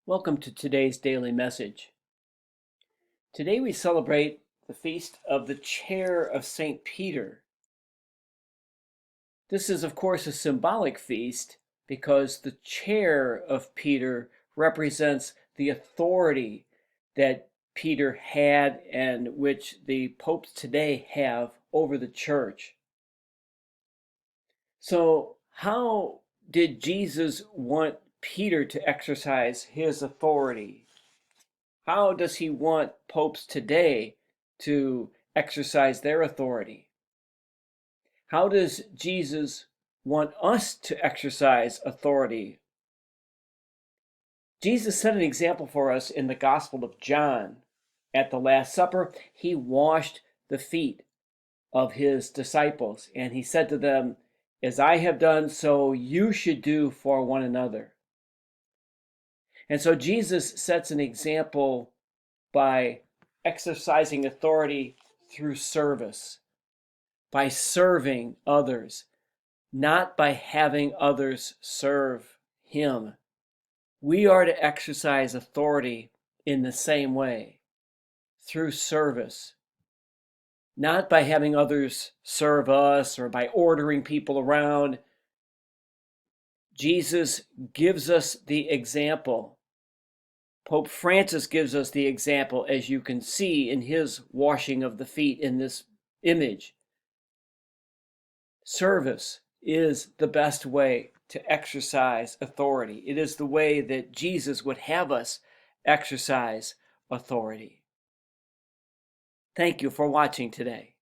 Welcome to today's daily message. Today we celebrate the feast of the chair of St. Peter. This is, of course, a symbolic feast because the chair of Peter represents the authority that Peter had and which the popes today have over the church. So, how did Jesus want Peter to exercise his authority? How does he want popes today to exercise their authority? How does Jesus want us to exercise authority? Jesus set an example for us in the Gospel of John. At the Last Supper, he washed the feet of his disciples, and he said to them, "As I have done, so you should do for one another." And so Jesus sets an example by exercising authority through service, by serving others, not by having others serve him. We are to exercise authority in the same way, through service, not by having others serve us or by ordering people around. Jesus gives us the example. Pope Francis gives us the example, as you can see in his washing of the feet in this image. Service is the best way to exercise authority. It is the way that Jesus would have us exercise authority. Thank you for watching today.